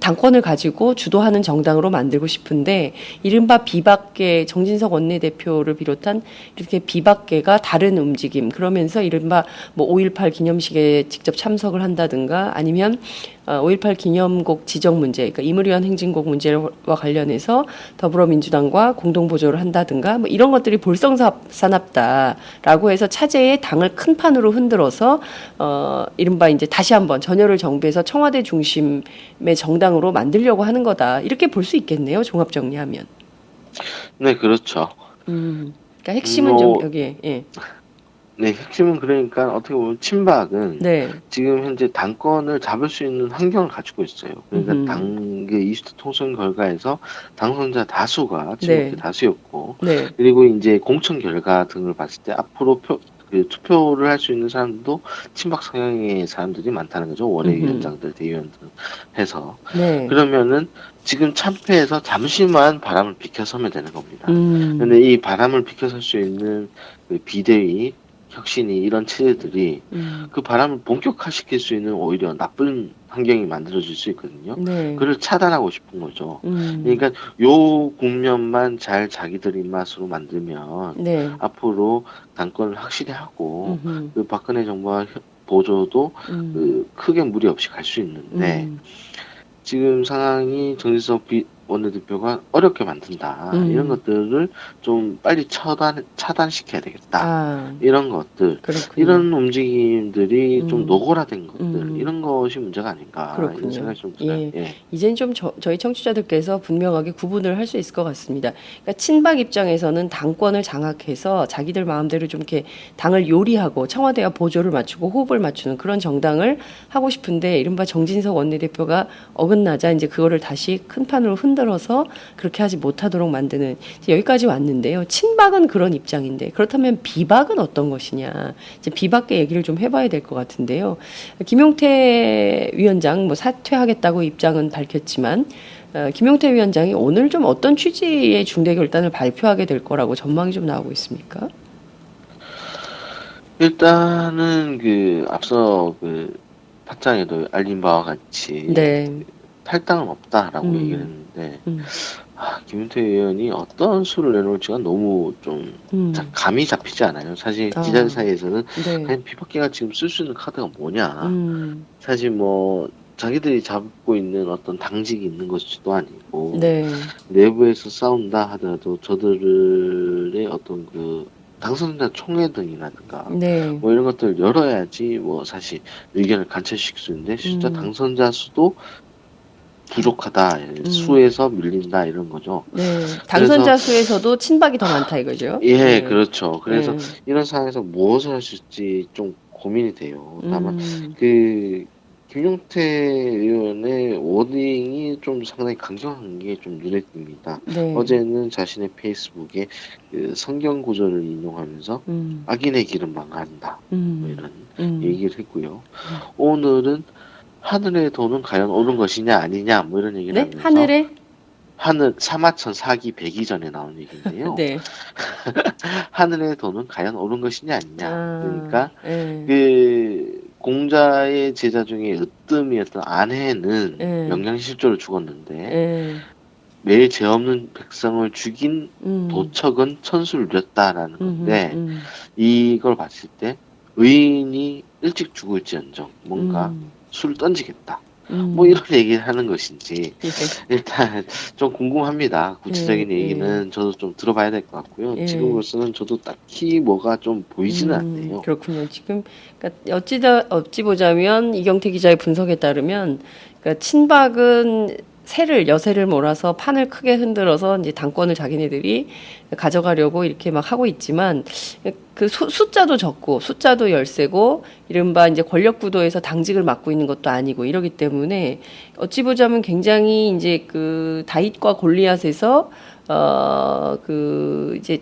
당권을 가지고 주도하는 정당으로 만들고 싶은데 이른바 비박계 정진석 원내대표를 비롯한 이렇게 비박계가 다른 움직임 그러면서 이른바 뭐 5.18 기념식에 직접 참석을 한다든가 아니면 5.18 기념곡 지정 문제, 그러니까 임을 위한 행진곡 문제와 관련해서 더불어민주당과 공동보조를 한다든가 뭐 이런 것들이 볼성사납다라고 해서 차제의 당을 큰 판으로 흔들어서 이른바 이제 다시 한번 전열을 정비해서 청와대 중심의 정당으로 만들려고 하는 거다 이렇게 볼 수 있겠네요. 종합 정리하면. 네, 그렇죠. 그러니까 핵심은 좀 여기에. 예. 네, 핵심은 그러니까 어떻게 보면 친박은 네. 지금 현재 당권을 잡을 수 있는 환경을 가지고 있어요. 그러니까 20대 총선 결과에서 당선자 다수가 친박계 네. 다수였고, 네. 그리고 이제 공천 결과 등을 봤을 때 앞으로 투표를 할 수 있는 사람도 친박 성향의 사람들이 많다는 거죠. 원외위원장들, 대의원들 해서. 네. 그러면은 지금 참패해서 잠시만 바람을 비켜서면 되는 겁니다. 근데 이 바람을 비켜설 수 있는 비대위, 혁신이 이런 체제들이 그 바람을 본격화시킬 수 있는 오히려 나쁜 환경이 만들어질 수 있거든요. 네. 그걸 차단하고 싶은 거죠. 그러니까 요 국면만 잘 자기들 입맛으로 만들면 네. 앞으로 당권을 확실히 하고 그 박근혜 정부와 보조도 크게 무리 없이 갈 수 있는데 지금 상황이 정진석 원내대표가 어렵게 만든다. 이런 것들을 좀 빨리 차단시켜야 되겠다. 이런 것들, 그렇군요. 이런 움직임들이 좀 노골화된 것들, 이런 것이 문제가 아닌가. 그렇군요. 이런 생각이 좀 들어요. 예. 예. 이젠 좀 저희 청취자들께서 분명하게 구분을 할 수 있을 것 같습니다. 그러니까 친박 입장에서는 당권을 장악해서 자기들 마음대로 좀 이렇게 당을 요리하고 청와대와 보조를 맞추고 호흡을 맞추는 그런 정당을 하고 싶은데 이른바 정진석 원내대표가 어긋나자 이제 그거를 다시 큰 판으로 흔들어서 그렇게 하지 못하도록 만드는 여기까지 왔는데요. 친박은 그런 입장인데 그렇다면 비박은 어떤 것이냐. 이제 비박계 얘기를 좀 해봐야 될 것 같은데요. 김용태 위원장 뭐 사퇴하겠다고 입장은 밝혔지만 김용태 위원장이 오늘 좀 어떤 취지의 중대 결단을 발표하게 될 거라고 전망이 좀 나오고 있습니까? 일단은 앞서 팟짱에도 알린 바와 같이 네. 탈당은 없다라고 얘기를 했는데 김윤태 의원이 어떤 수를 내놓을지가 너무 좀 감이 잡히지 않아요. 사실 기자들 사이에서는 네. 과연 비박계가 지금 쓸 수 있는 카드가 뭐냐. 사실 뭐 자기들이 잡고 있는 어떤 당직이 있는 것도 아니고 네. 내부에서 싸운다 하더라도 저들의 어떤 당선자 총회 등이라든가 네. 뭐 이런 것들을 열어야지 뭐 사실 의견을 관철시킬 수 있는데 실제 당선자 수도 부족하다, 수에서 밀린다 이런 거죠. 네. 당선자 그래서- 수에서도 친박이 더 많다 이거죠. 예, 네. 그렇죠. 그래서 네. 이런 상황에서 무엇을 할 수 있을지 좀 고민이 돼요. 다만 음. 그 김용태 의원의 워딩이 좀 상당히 강경한 게 좀 눈에 띕니다. 네. 어제는 자신의 페이스북에 그 성경 구절을 인용하면서 악인의 길은 망한다 뭐 이런 얘기를 했고요. 오늘은 하늘의 돈은 과연 오는 것이냐 아니냐 뭐 이런 얘기를 네? 하면서 하늘에? 하늘 사마천 사기 100이 전에 나온 얘기인데요. 네. 하늘의 돈은 과연 오는 것이냐 아니냐. 그러니까 네. 그 공자의 제자 중에 으뜸이었던 안해는 네. 명량실조를 죽었는데 네. 매일 죄 없는 백성을 죽인 음. 도척은 천수를 누렸다라는 건데 음. 이걸 봤을 때 의인이 일찍 죽을지언정 뭔가 술을 던지겠다. 뭐 이런 얘기를 하는 것인지 일단 좀 궁금합니다. 구체적인 예, 얘기는 저도 좀 들어봐야 될 것 같고요. 예. 지금으로서는 저도 딱히 뭐가 좀 보이지는 않네요. 그렇군요. 지금 그러니까 어찌 보자면 이경태 기자의 분석에 따르면 그러니까 친박은 여세를 몰아서 판을 크게 흔들어서 이제 당권을 자기네들이 가져가려고 이렇게 막 하고 있지만 그 숫자도 적고 숫자도 열세고 이른바 이제 권력 구도에서 당직을 맡고 있는 것도 아니고 이러기 때문에 어찌 보자면 굉장히 이제 그 다윗과 골리앗에서 그 이제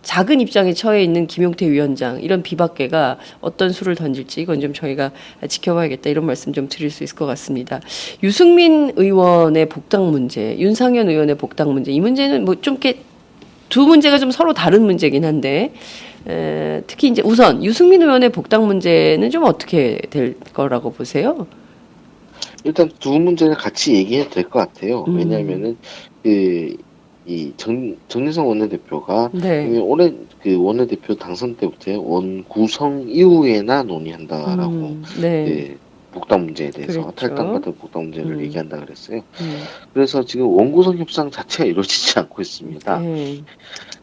작은 입장에 처해 있는 김용태 위원장 이런 비박계가 어떤 수를 던질지 이건 좀 저희가 지켜봐야겠다 이런 말씀 좀 드릴 수 있을 것 같습니다. 유승민 의원의 복당 문제, 윤상현 의원의 복당 문제 이 문제는 뭐 좀 이렇게 두 문제가 좀 서로 다른 문제긴 한데 특히 이제 우선 유승민 의원의 복당 문제는 좀 어떻게 될 거라고 보세요? 일단 두 문제를 같이 얘기해도 될 것 같아요. 왜냐하면은 이 정진석 원내대표가 네. 올해 그 원내대표 당선 때부터 원구성 이후에나 논의한다라고 네. 그 복당 문제에 대해서 그렇죠. 탈당받은 복당 문제를 얘기한다 그랬어요. 네. 그래서 지금 원구성 협상 자체가 이루어지지 않고 있습니다. 네.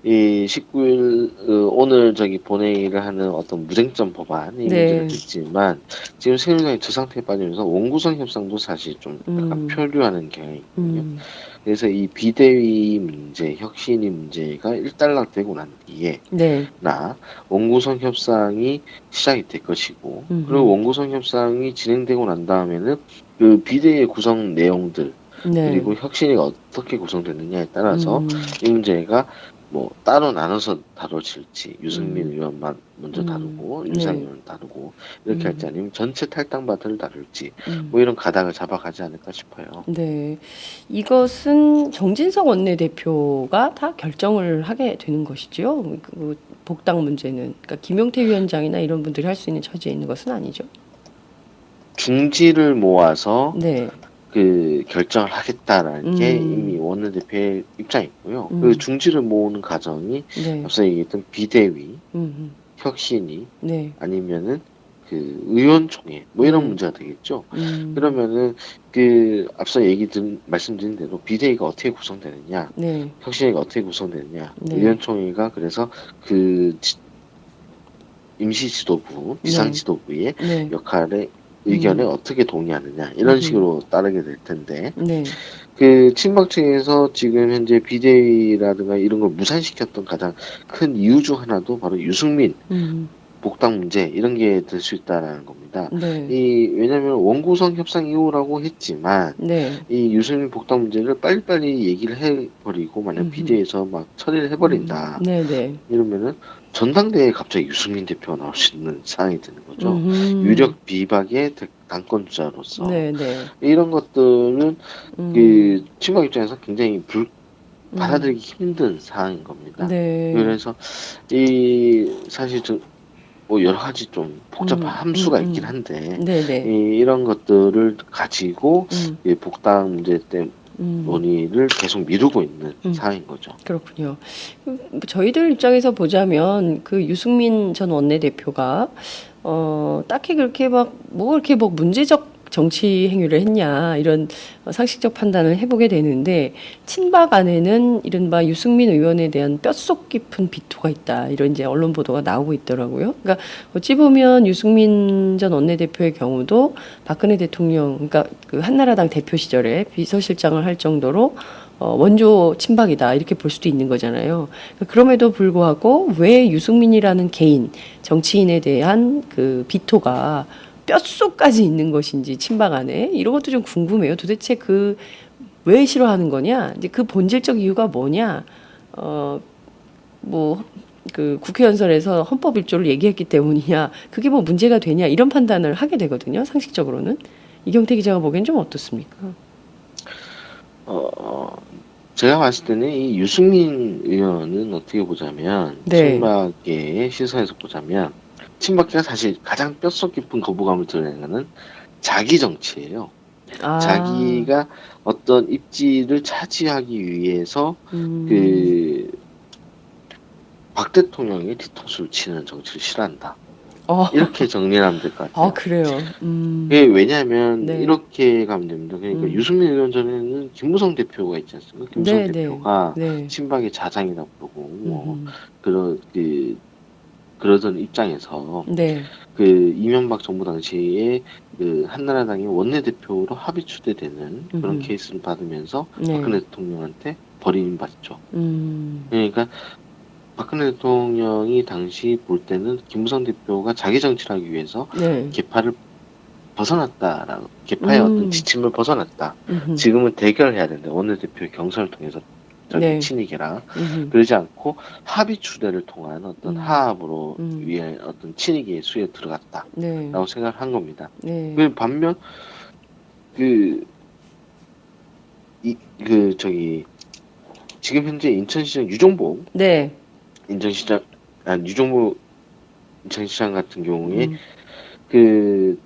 이 19일 오늘 본회의를 하는 어떤 무쟁점 법안이 네. 문제를 됐지만 지금 새누리당이 저 상태에 빠지면서 원구성 협상도 사실 좀 약간 표류하는 경향이 있거든요. 그래서 이 비대위 문제, 혁신위 문제가 일단락되고 난 뒤에 네. 원구성 협상이 시작이 될 것이고 그리고 원구성 협상이 진행되고 난 다음에는 그 비대위의 구성 내용들 네. 그리고 혁신위가 어떻게 구성되느냐에 따라서 이 문제가 뭐 따로 나눠서 다뤄질지 유승민 의원만 먼저 다루고 윤상현 의원 다루고 이렇게 할지 아니면 전체 탈당받을 다룰지 뭐 이런 가닥을 잡아가지 않을까 싶어요. 네, 이것은 정진석 원내대표가 다 결정을 하게 되는 것이죠. 그 복당 문제는 그러니까 김용태 위원장이나 이런 분들이 할 수 있는 처지에 있는 것은 아니죠. 중지를 모아서 네, 그 결정을 하겠다라는 게 이미 원내대표의 입장이고요. 그 중지를 모으는 과정이 네, 앞서 얘기했던 비대위, 혁신위 네, 아니면은 그 의원총회 뭐 이런 문제가 되겠죠. 그러면은 그 앞서 말씀드린 대로 비대위가 어떻게 구성되느냐, 네, 혁신위가 어떻게 구성되느냐, 네. 의원총회가 그래서 그 임시 지도부, 비상 지도부의 네, 역할에 의견에 어떻게 동의하느냐 이런 식으로 따르게 될 텐데 네, 그 친박 측에서 지금 현재 비대위라든가 이런 걸 무산시켰던 가장 큰 이유 중 하나도 바로 유승민 복당 문제 이런 게 될 수 있다라는 겁니다. 네, 왜냐하면 원구성 협상 이후라고 했지만 네, 이 유승민 복당 문제를 빨리빨리 얘기를 해버리고 만약 비대위에서 막 처리를 해버린다 네, 네, 이러면은 전당대회에 갑자기 유승민 대표가 나올 수 있는 상황이 되는 거죠. 유력 비박의 당권 주자로서 네, 네, 이런 것들은 그 친박 입장에서 굉장히 받아들이기 힘든 상황인 겁니다. 네, 그래서 사실 뭐 여러 가지 좀 복잡한 함수가 있긴 한데 네, 네, 이런 것들을 가지고 이 복당 문제 때문에 논의를 계속 미루고 있는 상황인 거죠. 그렇군요. 저희들 입장에서 보자면 그 유승민 전 원내대표가 딱히 그렇게 뭐 문제적 정치 행위를 했냐 이런 상식적 판단을 해보게 되는데 친박 안에는 이른바 유승민 의원에 대한 뼛속 깊은 비토가 있다 이런 이제 언론 보도가 나오고 있더라고요. 그러니까 어찌 보면 유승민 전 원내대표의 경우도 박근혜 대통령 그러니까 그 한나라당 대표 시절에 비서실장을 할 정도로 원조 친박이다 이렇게 볼 수도 있는 거잖아요. 그럼에도 불구하고 왜 유승민이라는 개인 정치인에 대한 그 비토가 뼛속까지 있는 것인지 친박 안에 이런 것도 좀 궁금해요. 도대체 그 왜 싫어하는 거냐? 이제 그 본질적 이유가 뭐냐? 뭐 그 국회연설에서 헌법 1조를 얘기했기 때문이냐? 그게 뭐 문제가 되냐? 이런 판단을 하게 되거든요. 상식적으로는 이경태 기자가 보기엔 좀 어떻습니까? 제가 봤을 때는 이 유승민 의원은 어떻게 보자면 네. 친박계의 시선에서 보자면 친박계가 사실 가장 뼛속 깊은 거부감을 드러내는 것은 자기 정치예요. 아, 자기가 어떤 입지를 차지하기 위해서 박 대통령의 뒤통수를 치는 정치를 싫어한다. 이렇게 정리를 하면 될 것 같아요. 그래요. 그게 왜냐하면 네. 이렇게 가면 됩니다. 그러니까 유승민 의원 전에는 김무성 대표가 있지 않습니까? 김무성 네, 대표가 네. 친박의 자장이라고 그러고 그러던 입장에서 네. 그 이명박 정부 당시에 그 한나라당의 원내대표로 합의 추대되는 그런 케이스를 받으면서 네. 박근혜 대통령한테 버림받죠. 음. 그러니까 박근혜 대통령이 당시 볼 때는 김무성 대표가 자기 정치를 하기 위해서 네. 개파를 벗어났다라고 개파의 어떤 지침을 벗어났다. 지금은 대결해야 된다. 원내대표의 경선을 통해서 네. 친이계라 그러지 않고 합의 추대를 통한 어떤 하합으로 위해 어떤 친이계의 수에 들어갔다라고 네. 생각을 한 겁니다. 네. 그 반면 지금 현재 인천시장 유종복 네. 유종복 인천시장 같은 경우에 그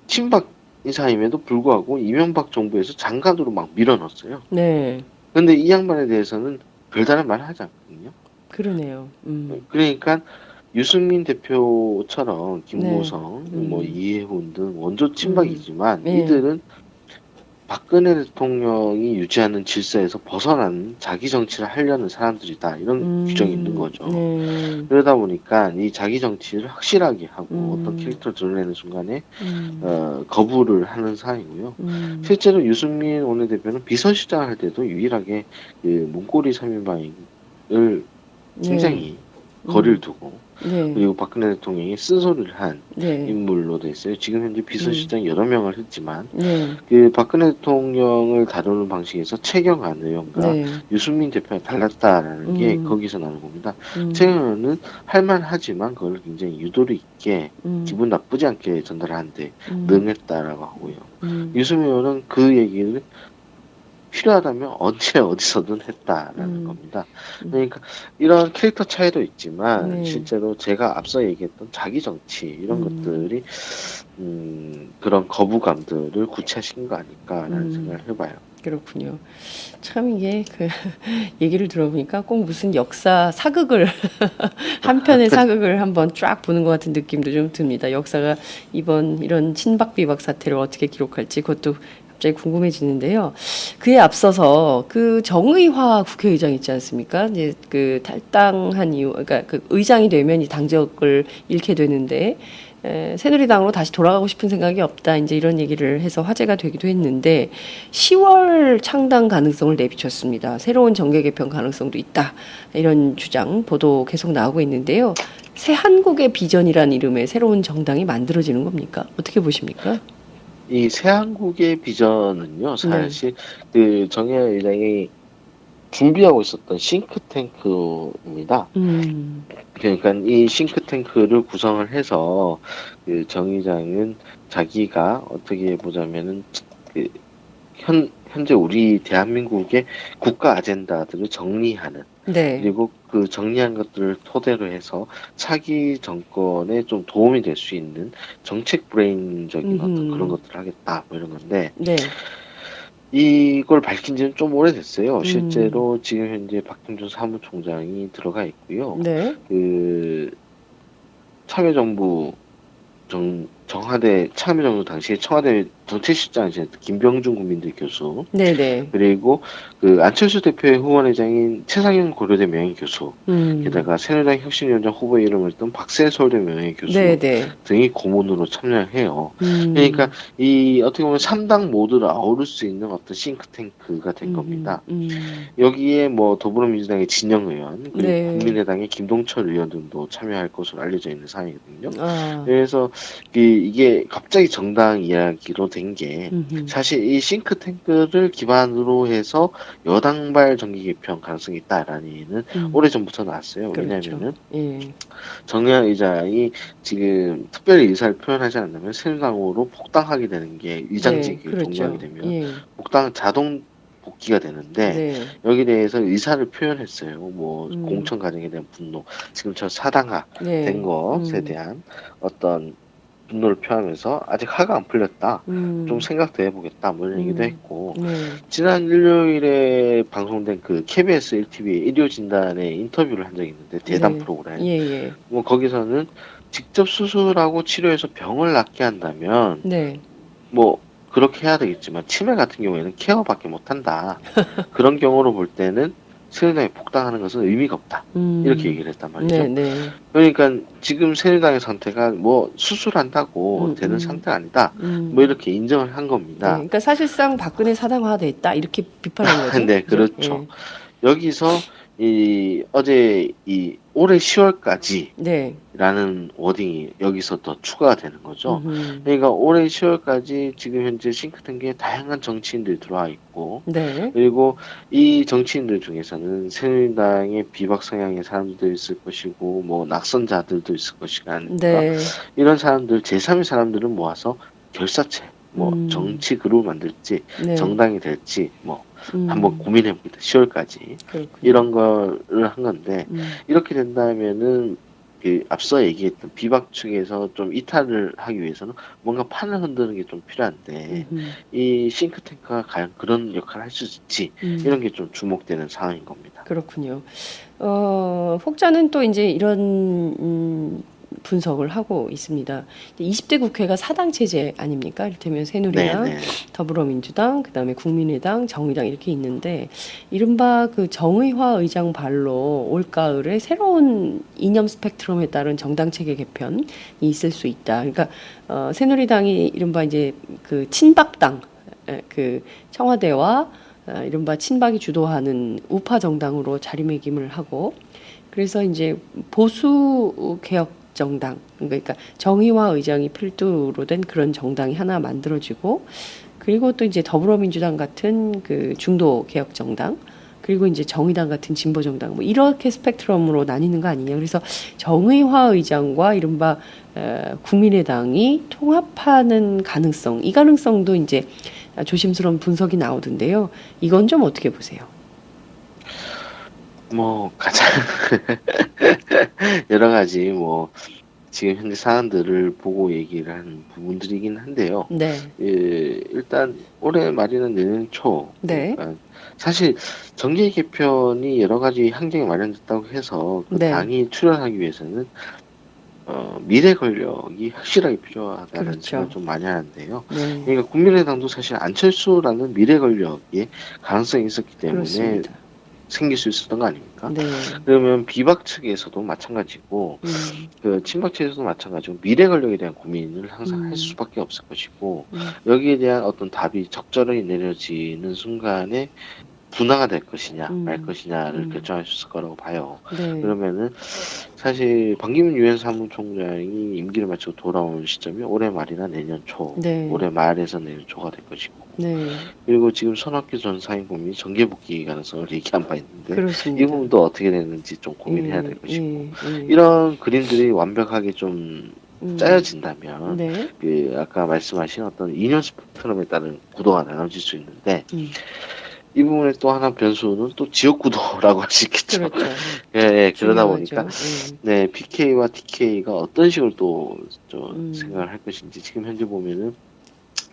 친박 인사임에도 불구하고 이명박 정부에서 장관으로 막 밀어넣었어요. 네. 근데 이 양반에 대해서는 별다른 말을 하지 않거든요. 그러네요. 그러니까 유승민 대표처럼 김무성, 네. 뭐 이해훈 등 원조 친박이지만 네. 이들은 박근혜 대통령이 유지하는 질서에서 벗어난 자기 정치를 하려는 사람들이다. 이런 규정이 있는 거죠. 네. 그러다 보니까 이 자기 정치를 확실하게 하고 어떤 캐릭터를 드러내는 순간에 거부를 하는 사람이고요. 실제로 유승민 원내대표는 비서실장을 할 때도 유일하게 그 문고리 3인방을 굉장히 거리를 두고 네. 그리고 박근혜 대통령이 쓴소리를 한 네. 인물로 돼 있어요. 지금 현재 비서실장 여러 명을 했지만 네. 그 박근혜 대통령을 다루는 방식에서 최경환 의원과 네. 유승민 대표가 달랐다라는 게 거기서 나오는 겁니다. 최경환은 할만하지만 그걸 굉장히 유도리 있게 기분 나쁘지 않게 전달하는데 능했다라고 하고요. 유승민 의원은 그 얘기를 필요하다면 언제 어디서든 했다라는 겁니다. 그러니까 이런 캐릭터 차이도 있지만 네. 실제로 제가 앞서 얘기했던 자기 정치 이런 것들이 그런 거부감들을 구체화시킨 거 아닐까라는 생각을 해봐요. 그렇군요. 참 이게 그 얘기를 들어보니까 꼭 무슨 역사 사극을 한 편의 사극을 한번 쫙 보는 것 같은 느낌도 좀 듭니다. 역사가 이번 이런 친박 비박 사태를 어떻게 기록할지 그것도 갑자기 궁금해지는데요. 그에 앞서서 그 정의화 국회의장 있지 않습니까? 이제 그 탈당한 이유, 그러니까 그 의장이 되면 이 당적을 잃게 되는데 새누리당으로 다시 돌아가고 싶은 생각이 없다. 이제 이런 얘기를 해서 화제가 되기도 했는데 10월 창당 가능성을 내비쳤습니다. 새로운 정계 개편 가능성도 있다. 이런 주장 보도 계속 나오고 있는데요. 새 한국의 비전이란 이름의 새로운 정당이 만들어지는 겁니까? 어떻게 보십니까? 이 새한국의 비전은요, 사실 그 정의화 의장이 준비하고 있었던 싱크탱크입니다. 그러니까 이 싱크탱크를 구성을 해서 그 정 의장은 자기가 어떻게 보자면은 그 현재 우리 대한민국의 국가 아젠다들을 정리하는 네. 그리고 그 정리한 것들을 토대로 해서 차기 정권에 좀 도움이 될 수 있는 정책 브레인적인 어떤 그런 것들을 하겠다 뭐 이런 건데 네. 이걸 밝힌 지는 좀 오래됐어요. 실제로 지금 현재 박형준 사무총장이 들어가 있고요. 네. 그 참여정부 청와대 참여정부 당시에 청와대 정책실장이신 김병준 국민대 교수, 네네. 그리고 그 안철수 대표의 후원회장인 최상현 고려대 명예교수, 게다가 새누리당 혁신위원장 후보에 이름을 던 박세 서울대 명예교수 네네. 등이 고문으로 참여해요. 그러니까 이 어떻게 보면 3당 모두를 아우를 수 있는 어떤 싱크탱크가 된 겁니다. 여기에 뭐 더불어민주당의 진영 의원, 그리고 네. 국민의당의 김동철 의원 등도 참여할 것으로 알려져 있는 상황이거든요. 아. 그래서 이게 갑자기 정당 이야기로 된 게 사실 이 싱크탱크를 기반으로 해서 여당발 정기 개편 가능성이 있다라는 오래전부터 나왔어요. 그렇죠. 왜냐하면은 예. 정의당 의장이 지금 특별히 의사를 표현하지 않으면 새누리당으로 복당하게 되는 게 의장직이 그렇죠. 종료하게 되면 예. 복당 자동 복귀가 되는데 네. 여기에 대해서 의사를 표현했어요. 뭐 공천 과정에 대한 분노, 지금 저 사당화 네. 된 것에 대한 어떤 분노를 표하면서 아직 화가 안 풀렸다. 좀 생각도 해보겠다. 뭐 이런 얘기도 했고 네. 지난 일요일에 방송된 그 KBS 1TV 일요 진단에 인터뷰를 한 적이 있는데 대담 네. 프로그램. 예. 뭐 거기서는 직접 수술하고 치료해서 병을 낫게 한다면 네. 뭐 그렇게 해야 되겠지만 치매 같은 경우에는 케어밖에 못한다. 그런 경우로 볼 때는 새누리당에 복당하는 것은 의미가 없다. 이렇게 얘기를 했단 말이죠. 네. 네. 그러니까 지금 새누리당의 상태가 뭐 수술한다고 되는 상태가 아니다. 뭐 이렇게 인정을 한 네. 겁니다. 그러니까 사실상 박근혜 사당화됐다 이렇게 비판한 거죠. 네, 그렇죠. 여기서 어제 올해 10월까지라는 네. 워딩이 여기서 더 추가가 되는 거죠. 그러니까 올해 10월까지 지금 현재 싱크탱크에 다양한 정치인들이 들어와 있고, 네. 그리고 이 정치인들 중에서는 새누리당의 비박 성향의 사람들도 있을 것이고, 뭐 낙선자들도 있을 것이가 아닙니까? 네. 이런 사람들, 제3의 사람들을 모아서 결사체, 뭐 정치 그룹을 만들지, 네. 정당이 될지, 뭐 한번 고민해봅니다. 10월까지 그렇군요. 이런 거를 한 건데 이렇게 된다면은 그 앞서 얘기했던 비박 측에서 좀 이탈을 하기 위해서는 뭔가 판을 흔드는 게 좀 필요한데 이 싱크탱크가 과연 그런 역할을 할 수 있지 이런 게 좀 주목되는 상황인 겁니다. 그렇군요. 혹자는 또 이제 이런 분석을 하고 있습니다. 20대 국회가 사당 체제 아닙니까? 이를테면 새누리당, 네네. 더불어민주당, 그다음에 국민의당, 정의당 이렇게 있는데 이른바 그 정의화 의장 발로 올가을에 새로운 이념 스펙트럼에 따른 정당 체계 개편이 있을 수 있다. 그러니까 새누리당이 이른바 이제 그 친박당, 그 청와대와 이른바 친박이 주도하는 우파 정당으로 자리매김을 하고 그래서 이제 보수 개혁 정당, 그러니까 정의화 의장이 필두로 된 그런 정당이 하나 만들어지고, 그리고 또 이제 더불어민주당 같은 그 중도 개혁 정당, 그리고 이제 정의당 같은 진보 정당, 뭐 이렇게 스펙트럼으로 나뉘는 거 아니냐. 그래서 정의화 의장과 이른바 국민의당이 통합하는 가능성, 이 가능성도 이제 조심스러운 분석이 나오던데요. 이건 좀 어떻게 보세요? 뭐 가장 여러 가지 뭐 지금 현재 사안들을 보고 얘기를 하는 부분들이긴 한데요. 네. 일단 올해 말이나 내년 초. 네. 그러니까 사실 정계 개편이 여러 가지 항쟁이 마련됐다고 해서 그 네. 당이 출연하기 위해서는 미래 권력이 확실하게 필요하다는 그렇죠. 생각을 좀 많이 하는데요. 네. 그러니까 국민의당도 사실 안철수라는 미래 권력이 가능성이 있었기 때문에 그렇습니다. 생길 수 있었던 거 아닙니까? 네. 그러면 비박 측에서도 마찬가지고 그 친박 측에서도 마찬가지고 미래 권력에 대한 고민을 항상 할 수밖에 없을 것이고 여기에 대한 어떤 답이 적절하게 내려지는 순간에 분화가 될 것이냐 말 것이냐를 결정할 수 있을 거라고 봐요. 네. 그러면은 사실 반기문 유엔 사무총장이 임기를 마치고 돌아오는 시점이 올해 말이나 내년 초, 네. 올해 말에서 내년 초가 될 것이고, 네. 그리고 지금 손학규 전 상임고문이 정계 복귀 가능성을 얘기한 바 있는데 그렇습니다. 이 부분도 어떻게 되는지 좀 고민해야 될 것이고 예. 이런 그림들이 완벽하게 좀 짜여진다면 네. 그 아까 말씀하신 어떤 이념 스펙트럼에 따른 구도가 나눠질 수 있는데 이 부분에 또 하나 변수는 또 지역구도라고 할 수 있겠죠. 그렇죠. 예, 그러다 중요하죠. 보니까 예. 네, PK와 TK가 어떤 식으로 또 생각을 할 것인지 지금 현재 보면은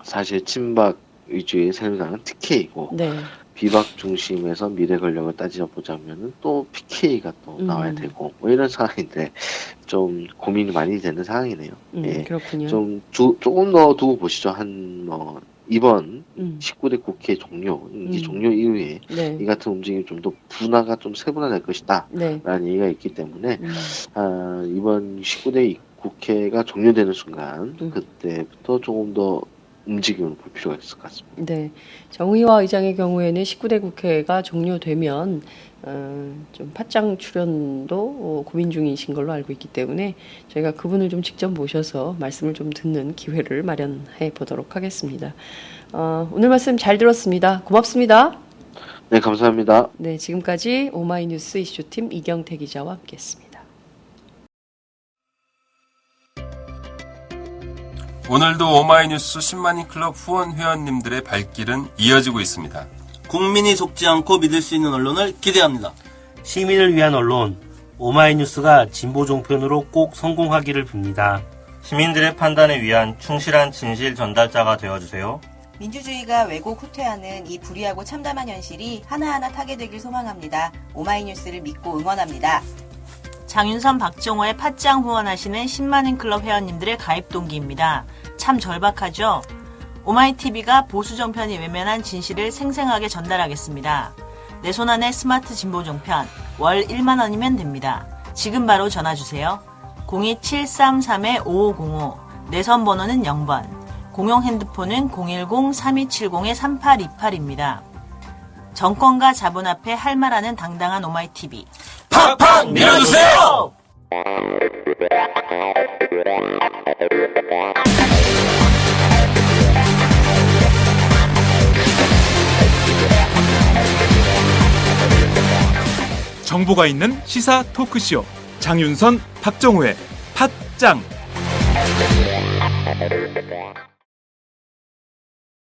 사실 친박 위주의 새누리당은 TK고 네. 비박 중심에서 미래 권력을 따져보자면은 또 PK가 또 나와야 음. 되고 뭐 이런 상황인데 좀 고민이 많이 되는 상황이네요. 예. 그렇군요. 조금 더 두고 보시죠. 한 이번 음. 19대 국회 임기 종료 이후에 네. 이 같은 움직임이 좀 더 분화가 좀 세분화될 것이다 네. 라는 얘기가 있기 때문에 음. 이번 19대 국회가 종료되는 순간 음. 그때부터 조금 더 움직임을 볼 필요가 있을 것 같습니다. 네. 정의화 의장의 경우에는 19대 국회가 종료되면 좀 팟짱 출연도 고민 중이신 걸로 알고 있기 때문에 저희가 그분을 좀 직접 모셔서 말씀을 좀 듣는 기회를 마련해 보도록 하겠습니다. 오늘 말씀 잘 들었습니다. 고맙습니다. 네, 감사합니다. 네, 지금까지 오마이뉴스 이슈팀 이경태 기자와 함께했습니다. 오늘도 오마이뉴스 10만인 클럽 후원 회원님들의 발길은 이어지고 있습니다. 국민이 속지 않고 믿을 수 있는 언론을 기대합니다. 시민을 위한 언론, 오마이뉴스가 진보 종편으로 꼭 성공하기를 빕니다. 시민들의 판단에 위한 충실한 진실 전달자가 되어주세요. 민주주의가 왜곡 후퇴하는 이 불의하고 참담한 현실이 하나하나 타개되길 소망합니다. 오마이뉴스를 믿고 응원합니다. 장윤선, 박정호의 팟짱 후원하시는 10만인 클럽 회원님들의 가입 동기입니다. 참 절박하죠? 오마이TV가 보수 정편이 외면한 진실을 생생하게 전달하겠습니다. 내 손안의 스마트 진보 종편, 월 1만 원이면 됩니다. 지금 바로 전화주세요. 02733-5505, 내선 번호는 0번, 공용 핸드폰은 010-3270-3828입니다. 정권과 자본 앞에 할 말하는 당당한 오마이TV. 팍팍 밀어주세요! 정보가 있는 시사 토크쇼 장윤선, 박정호의 팟짱.